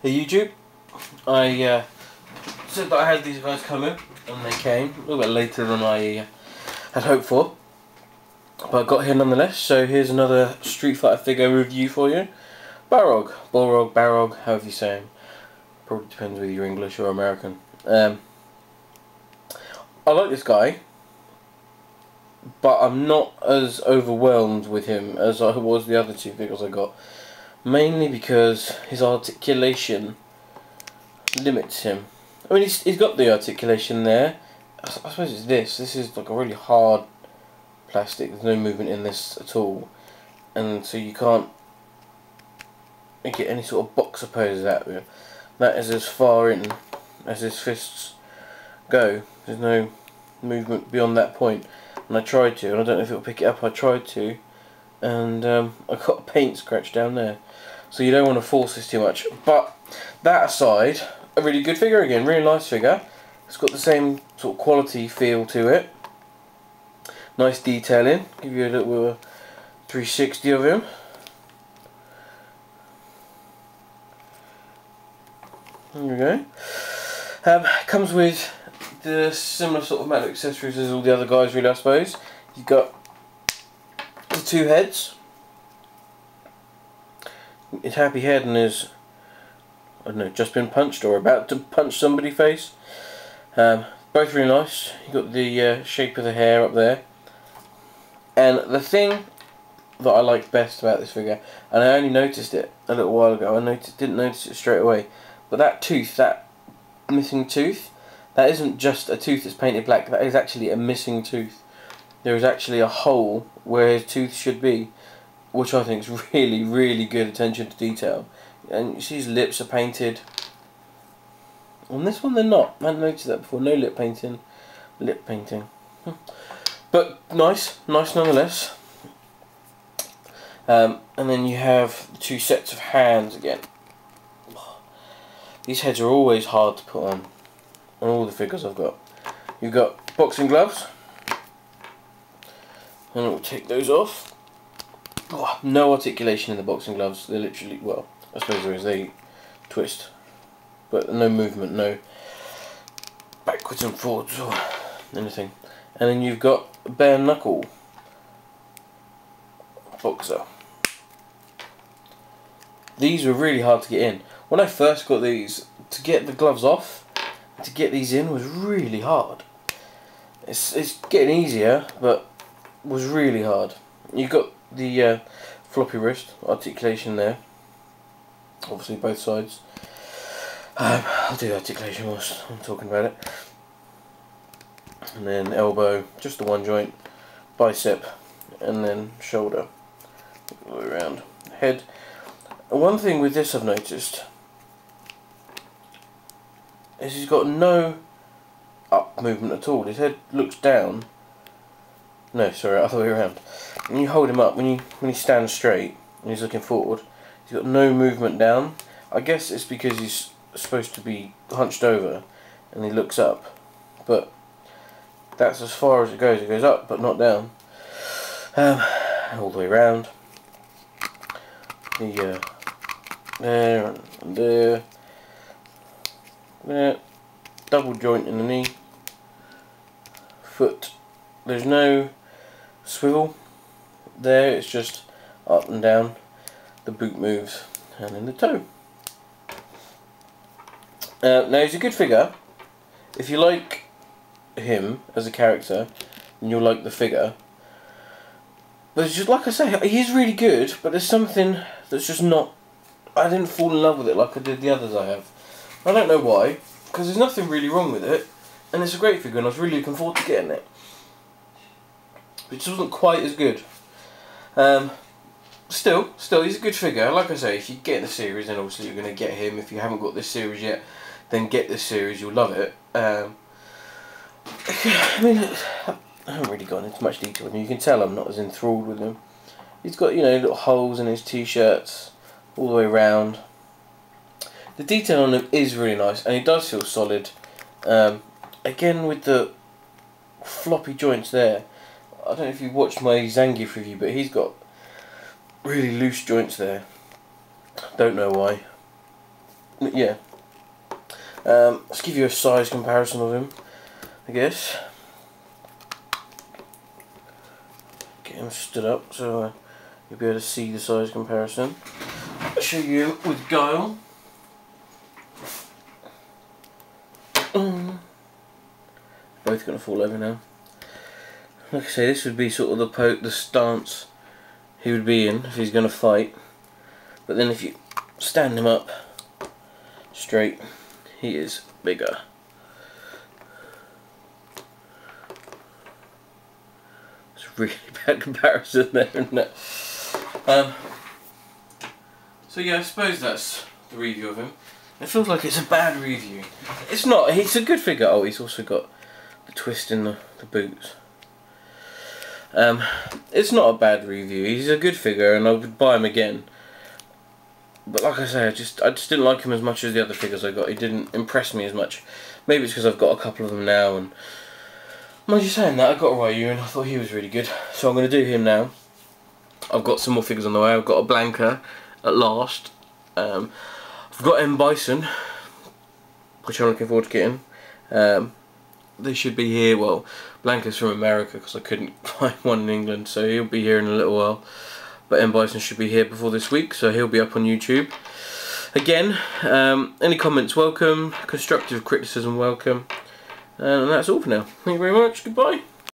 Hey YouTube, I said that I had these guys coming, and they came a little bit later than I had hoped for, but I got here nonetheless. So here's another Street Fighter figure review for you. Balrog, however you say him. Probably depends whether you're English or American. I like this guy, but I'm not as overwhelmed with him as I was the other two figures I got. Mainly because his articulation limits him. I mean, he's got the articulation there. I suppose it's this. This is like a really hard plastic. There's no movement in this at all, and so you can't get any sort of boxer poses out of it. That is as far in as his fists go. There's no movement beyond that point. And I tried to, and I don't know if it'll pick it up. I tried to, and I got a paint scratch down there. So you don't want to force this too much. But that aside, a really good figure again, really nice figure. It's got the same sort of quality feel to it. Nice detailing. Give you a little 360 of him. There we go. Comes with the similar sort of metal accessories as all the other guys, really, I suppose. You've got the two heads. His happy head and his, I don't know, just been punched or about to punch somebody's face. Both really nice. You've got the shape of the hair up there. And the thing that I like best about this figure, and I only noticed it a little while ago, didn't notice it straight away, but that tooth, that missing tooth, that isn't just a tooth that's painted black, that is actually a missing tooth. There is actually a hole where his tooth should be, which I think is really, really good attention to detail. And you see his lips are painted. On this one they're not. I hadn't noticed that before. No lip painting. Lip painting. But nice nonetheless. And then you have the two sets of hands again. These heads are always hard to put on all the figures I've got. You've got boxing gloves. And we'll take those off. Oh, no articulation in the boxing gloves. They're literally, well, I suppose there is, they twist, but no movement, no backwards and forwards or anything. And then you've got a bare knuckle boxer. These were really hard to get in. When I first got these, to get the gloves off, to get these in was really hard. It's getting easier, but was really hard. You've got the floppy wrist articulation there, obviously both sides. I'll do the articulation whilst I'm talking about it. And then elbow, just the one joint, bicep, and then shoulder, all the way around. Head. And one thing with this I've noticed is he's got no up movement at all. His head looks down. No, sorry, other way around. When you hold him up, when he stands straight and he's looking forward, he's got no movement down. I guess it's because he's supposed to be hunched over and he looks up, but that's as far as it goes. It goes up but not down. All the way around. There and there. There. Double joint in the knee. Foot. There's no swivel there, it's just up and down. The boot moves, and then the toe. Now he's a good figure. If you like him as a character, then you'll like the figure. But it's just, like I say, he is really good, but there's something that's just not, I didn't fall in love with it like I did the others I have. I don't know why, because there's nothing really wrong with it, and it's a great figure and I was really looking forward to getting it. It just wasn't quite as good. Still, he's a good figure. Like I say, if you get the series, then obviously you're going to get him. If you haven't got this series yet, then get this series. You'll love it. I mean, I haven't really gone into much detail with him. You can tell I'm not as enthralled with him. He's got, you know, little holes in his t-shirts all the way around. The detail on him is really nice, and he does feel solid. Again, with the floppy joints there. I don't know if you watched my Zangief review, but he's got really loose joints there. Don't know why. yeah. Let's give you a size comparison of him, I guess. Get him stood up so you'll be able to see the size comparison. I'll show you with Guile. Both going to fall over now. Like I say, this would be sort of the stance he would be in if he's going to fight. But then if you stand him up straight, he is bigger. It's a really bad comparison there, isn't it? So yeah, I suppose that's the review of him. It feels like it's a bad review. It's not. He's a good figure. Oh, he's also got the twist in the boots. It's not a bad review. He's a good figure, and I would buy him again. But like I say, I just didn't like him as much as the other figures I got. He didn't impress me as much. Maybe it's because I've got a couple of them now, and mind you saying that, I got Ryu and I thought he was really good. So I'm going to do him now. I've got some more figures on the way. I've got a Blanca at last. I've got M. Bison, which I'm looking forward to getting. They should be here. Well, Blanca's from America because I couldn't find one in England, so he'll be here in a little while. But M. Bison should be here before this week, so he'll be up on YouTube. Again, any comments welcome, constructive criticism welcome. And that's all for now. Thank you very much. Goodbye.